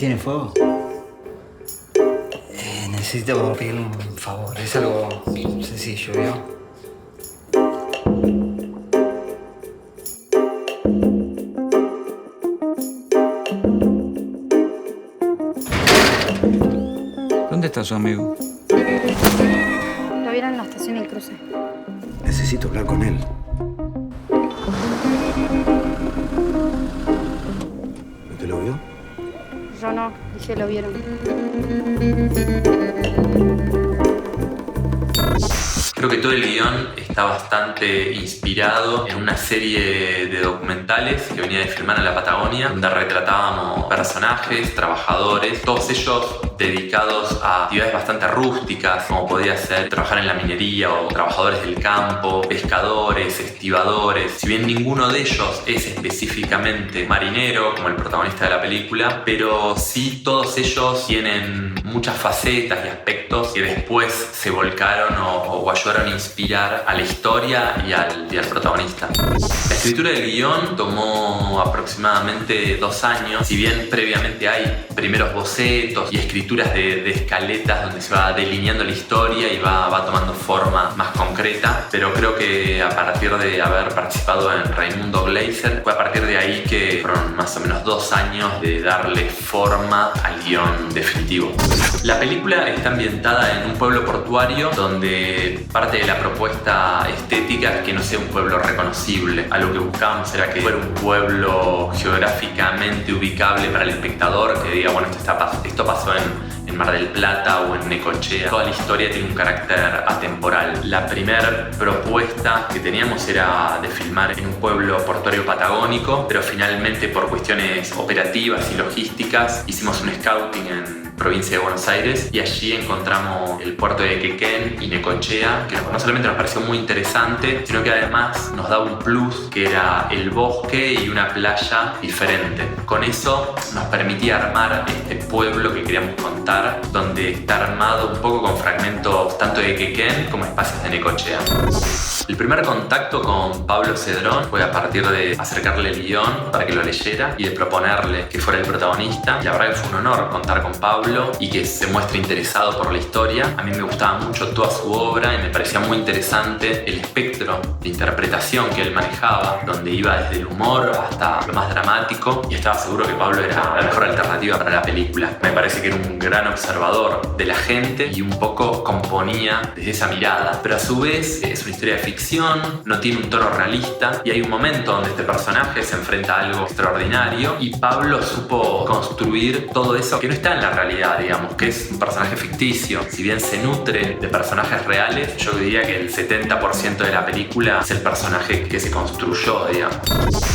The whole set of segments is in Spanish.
¿Tiene fuego? Necesito pedirle un favor. Es algo sencillo, ¿vio? ¿Dónde está su amigo? Lo vieron en la estación del cruce. Necesito hablar con él. ¿Usted lo vio? Yo no, dije lo vieron. Creo que todo el guión está bastante inspirado en una serie de documentales que venía de filmar en la Patagonia, donde retratábamos personajes, trabajadores, todos ellos dedicados a actividades bastante rústicas, como podía ser trabajar en la minería o trabajadores del campo, pescadores, estibadores. Si bien ninguno de ellos es específicamente marinero, como el protagonista de la película, pero sí todos ellos tienen muchas facetas y aspectos que después se volcaron o ayudaron a inspirar a la historia y al protagonista. La escritura del guión tomó aproximadamente 2 años, si bien previamente hay primeros bocetos y escrituras de escaletas donde se va delineando la historia y va tomando forma más concreta, pero creo que a partir de haber participado en Raimundo Gleiser, fue a partir de ahí que fueron más o menos 2 años de darle forma al guión definitivo. La película está ambientada en un pueblo portuario donde parte de la propuesta estética es que no sea un pueblo reconocible. Algo que buscábamos era que fuera un pueblo geográficamente ubicable para el espectador, que diga, bueno, esto pasó en Mar del Plata o en Necochea. Toda la historia tiene un carácter atemporal. La primera propuesta que teníamos era de filmar en un pueblo portuario patagónico, pero finalmente por cuestiones operativas y logísticas hicimos un scouting en provincia de Buenos Aires y allí encontramos el puerto de Quequén y Necochea, que no solamente nos pareció muy interesante, sino que además nos daba un plus, que era el bosque y una playa diferente. Con eso nos permitía armar este pueblo que queríamos contar, donde está armado un poco con fragmentos tanto de Quequén como espacios de Necochea. El primer contacto con Pablo Cedrón fue a partir de acercarle el guión para que lo leyera y de proponerle que fuera el protagonista. La verdad que fue un honor contar con Pablo y que se muestre interesado por la historia. A mí me gustaba mucho toda su obra y me parecía muy interesante el espectro de interpretación que él manejaba, donde iba desde el humor hasta lo más dramático, y estaba seguro que Pablo era la mejor alternativa para la película. Me parece que era un gran observador de la gente y un poco componía desde esa mirada, pero a su vez es una historia de ficción, no tiene un tono realista y hay un momento donde este personaje se enfrenta a algo extraordinario y Pablo supo construir todo eso que no está en la realidad, digamos, que es un personaje ficticio. Si bien se nutre de personajes reales, yo diría que el 70% de la película es el personaje que se construyó, digamos.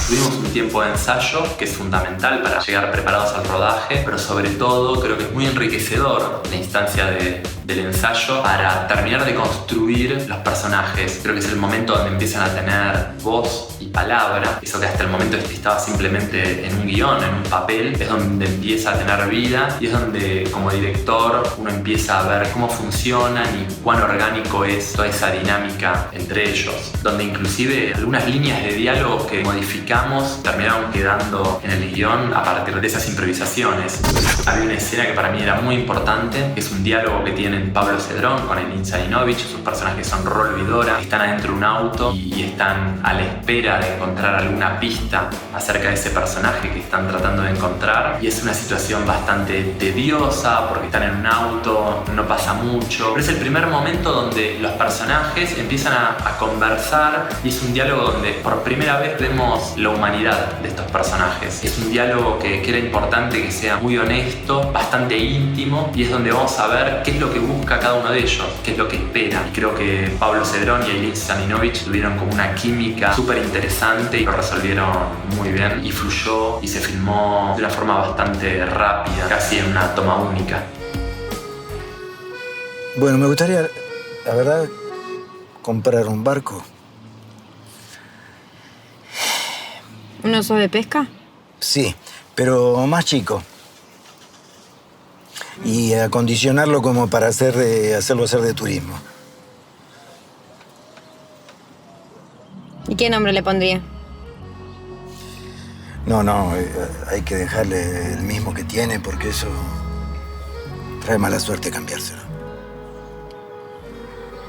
Tuvimos un tiempo de ensayo que es fundamental para llegar preparados al rodaje, pero sobre todo creo que es muy enriquecedor la instancia del ensayo para terminar de construir los personajes. Creo que es el momento donde empiezan a tener voz y palabra, eso que hasta el momento estaba simplemente en un guión, en un papel, es donde empieza a tener vida y es donde como director uno empieza a ver cómo funcionan y cuán orgánico es toda esa dinámica entre ellos, donde inclusive algunas líneas de diálogo que modificamos terminaron quedando en el guión a partir de esas improvisaciones. Había una escena que para mí era muy importante, que es un diálogo que tienen Pablo Cedrón con Elin Sadinovich. Sus personajes son Rolo y Dora, están adentro de un auto y están a la espera de encontrar alguna pista acerca de ese personaje que están tratando de encontrar, y es una situación bastante tediosa porque están en un auto, no pasa mucho, pero es el primer momento donde los personajes empiezan a conversar y es un diálogo donde por primera vez vemos la humanidad de estos personajes. Es un diálogo que era importante que sea muy honesto, bastante íntimo, y es donde vamos a ver qué es lo que busca cada uno de ellos, qué es lo que espera. Y creo que Pablo Cedrón y Elin Sadinovich tuvieron como una química súper interesante y lo resolvieron muy bien y fluyó y se filmó de una forma bastante rápida, casi en una toma única. Bueno, me gustaría, la verdad, comprar un barco. ¿Un oso de pesca? Sí, pero más chico. Y acondicionarlo como para hacerlo hacer de turismo. ¿Y qué nombre le pondría? No, hay que dejarle el mismo que tiene porque eso trae mala suerte cambiárselo.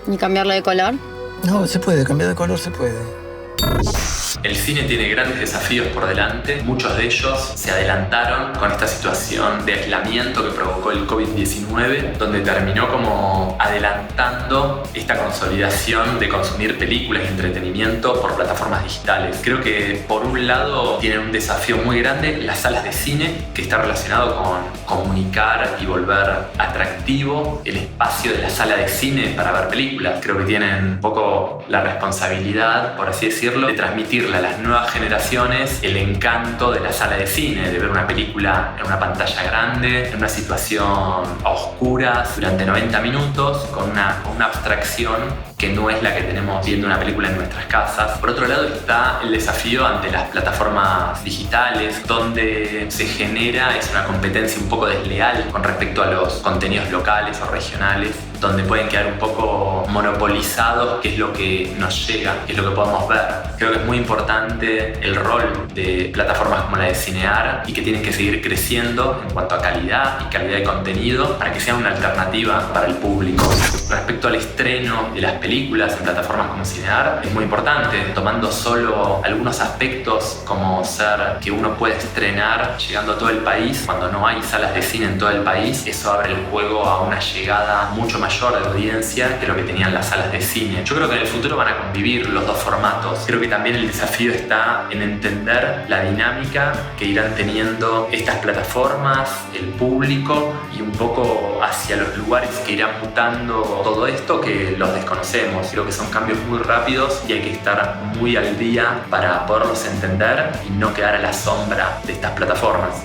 ¿Y cambiarlo de color? No, se puede, cambiar de color se puede. El cine tiene grandes desafíos por delante. Muchos de ellos se adelantaron con esta situación de aislamiento que provocó el COVID-19, donde terminó como adelantando esta consolidación de consumir películas y entretenimiento por plataformas digitales. Creo que por un lado tienen un desafío muy grande las salas de cine, que está relacionado con comunicar y volver atractivo el espacio de la sala de cine para ver películas. Creo que tienen un poco la responsabilidad, por así decirlo, de transmitirle a las nuevas generaciones el encanto de la sala de cine, de ver una película en una pantalla grande, en una situación a oscuras durante 90 minutos, con una abstracción que no es la que tenemos viendo una película en nuestras casas. Por otro lado está el desafío ante las plataformas digitales, donde se genera una competencia un poco desleal con respecto a los contenidos locales o regionales, donde pueden quedar un poco monopolizados qué es lo que nos llega, qué es lo que podemos ver. Creo que es muy importante el rol de plataformas como la de Cinear y que tienen que seguir creciendo en cuanto a calidad y calidad de contenido para que sean una alternativa para el público. Respecto al estreno de las películas en plataformas como Cinear, es muy importante, tomando solo algunos aspectos como ser que uno puede estrenar llegando a todo el país cuando no hay salas de cine en todo el país. Eso abre el juego a una llegada mucho mayor de audiencia que lo que tenían las salas de cine. Yo creo que en el futuro van a convivir los dos formatos. Creo que también el desafío está en entender la dinámica que irán teniendo estas plataformas, el público y un poco hacia los lugares que irán mutando todo esto que los desconocemos. Creo que son cambios muy rápidos y hay que estar muy al día para poderlos entender y no quedar a la sombra de estas plataformas.